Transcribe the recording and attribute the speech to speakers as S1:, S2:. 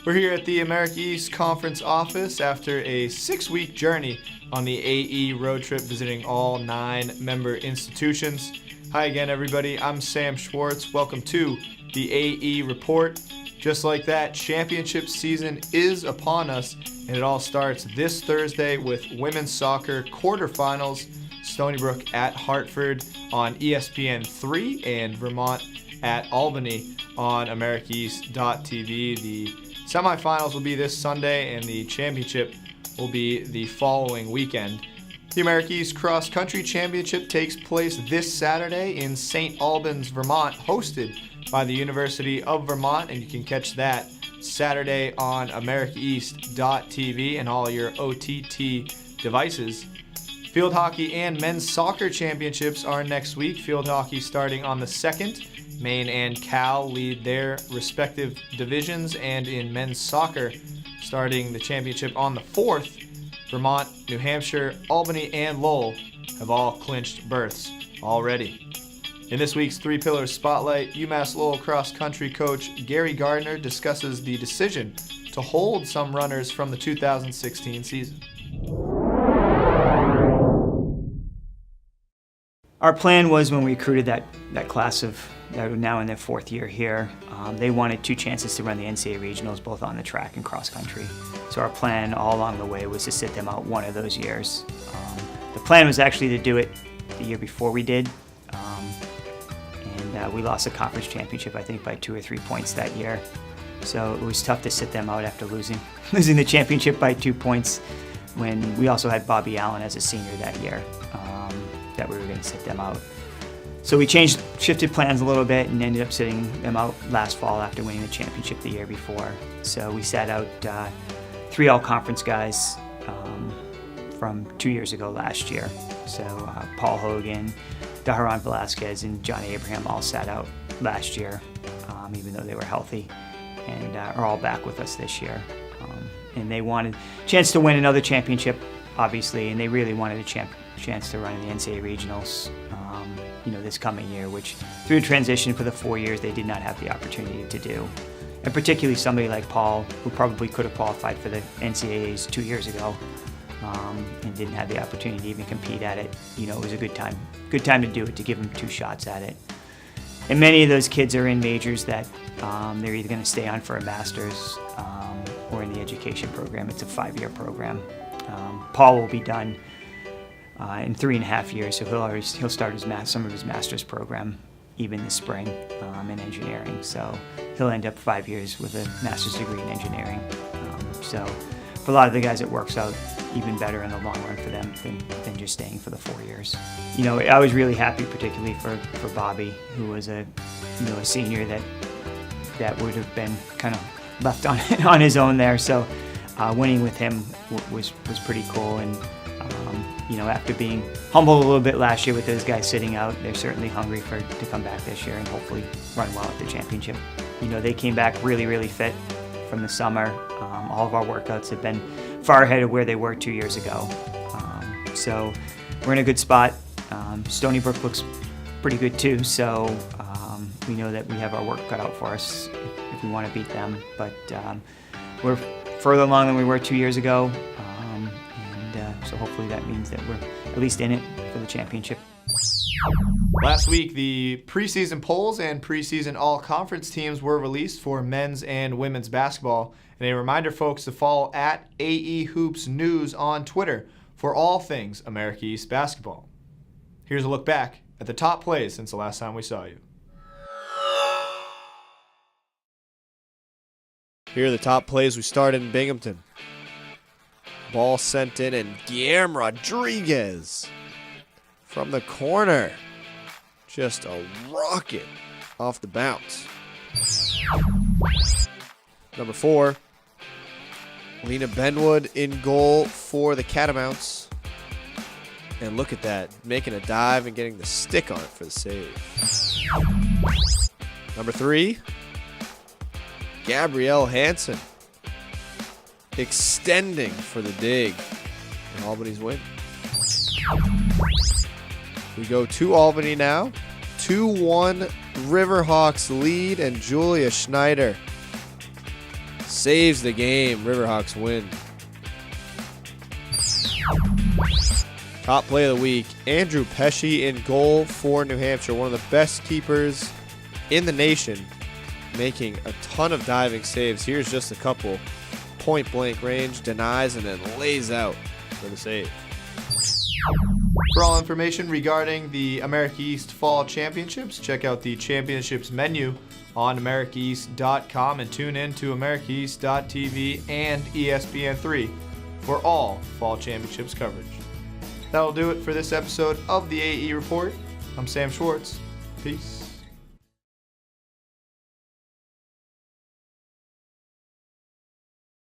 S1: We're here at the America East Conference office after a 6-week journey on the AE road trip visiting all 9 member institutions. Hi again, everybody. I'm Sam Schwartz. Welcome to the AE Report. Just like that, championship season is upon us, and it all starts this Thursday with women's soccer quarterfinals. Stony Brook at Hartford on ESPN3 and Vermont at Albany on AmericaEast.tv. The semifinals will be this Sunday, and the championship will be the following weekend. The America East Cross Country Championship takes place this Saturday in St. Albans, Vermont, hosted by the University of Vermont, and you can catch that Saturday on AmericaEast.tv and all your OTT devices. Field hockey and men's soccer championships are next week. Field hockey starting on the 2nd. Maine and Cal lead their respective divisions, and in men's soccer, starting the championship on the 4th, Vermont, New Hampshire, Albany, and Lowell have all clinched berths already. In this week's Three Pillars Spotlight, UMass Lowell cross-country coach Gary Gardner discusses the decision to hold some runners from the 2016 season.
S2: Our plan was, when we recruited that class of that are now in their 4th year here, they wanted 2 chances to run the NCAA regionals, both on the track and cross country. So our plan all along the way was to sit them out one of those years. The plan was actually to do it the year before we did, and we lost the conference championship, I think, by 2 or 3 points that year. So it was tough to sit them out after losing the championship by 2 points, when we also had Bobby Allen as a senior that year, that we were going to sit them out. So we shifted plans a little bit and ended up sitting them out last fall after winning the championship the year before. So we sat out 3 all-conference guys from 2 years ago last year. So Paul Hogan, Daharan Velasquez, and John Abraham all sat out last year, even though they were healthy, and are all back with us this year. And they wanted a chance to win another championship, obviously, and they really wanted a chance to run in the NCAA regionals, this coming year, which through the transition for the 4 years they did not have the opportunity to do. And particularly somebody like Paul, who probably could have qualified for the NCAAs 2 years ago, and didn't have the opportunity to even compete at it. It was a good time to do it, to give them 2 shots at it. And many of those kids are in majors that they're either going to stay on for a master's or in the education program. It's a 5-year program. Paul will be done in 3.5 years, so he'll start some of his master's program even this spring in engineering. So he'll end up 5 years with a master's degree in engineering. So for a lot of the guys, it works out even better in the long run for them than just staying for the 4 years. I was really happy, particularly for Bobby, who was a senior that would have been kind of left on his own there. So winning with him was pretty cool. And after being humbled a little bit last year with those guys sitting out, they're certainly hungry to come back this year and hopefully run well at the championship. They came back really, really fit from the summer. All of our workouts have been far ahead of where they were 2 years ago. So we're in a good spot. Stony Brook looks pretty good too, so we know that we have our work cut out for us if we want to beat them. But we're further along than we were 2 years ago. So hopefully that means that we're at least in it for the championship.
S1: Last week, the preseason polls and preseason all-conference teams were released for men's and women's basketball. And a reminder, folks, to follow at AE Hoops News on Twitter for all things America East basketball. Here's a look back at the top plays since the last time we saw you. Here are the top plays. We started in Binghamton. Ball sent in, and Guillermo Rodriguez from the corner. Just a rocket off the bounce. Number 4, Lena Benwood in goal for the Catamounts. And look at that, making a dive and getting the stick on it for the save. Number 3, Gabrielle Hansen extending for the dig. And Albany's win. We go to Albany now.
S3: 2-1 Riverhawks lead, and Julia Schneider saves the game. Riverhawks win. Top play of the week, Andrew Pesci in goal for New Hampshire, one of the best keepers in the nation, making a ton of diving saves. Here's just a couple. Point blank range, denies, and then lays out for the save.
S1: For all information regarding the America East Fall Championships, check out the championships menu on AmericaEast.com and tune in to AmericaEast.tv and ESPN3 for all Fall Championships coverage. That'll do it for this episode of the AE Report. I'm Sam Schwartz. Peace.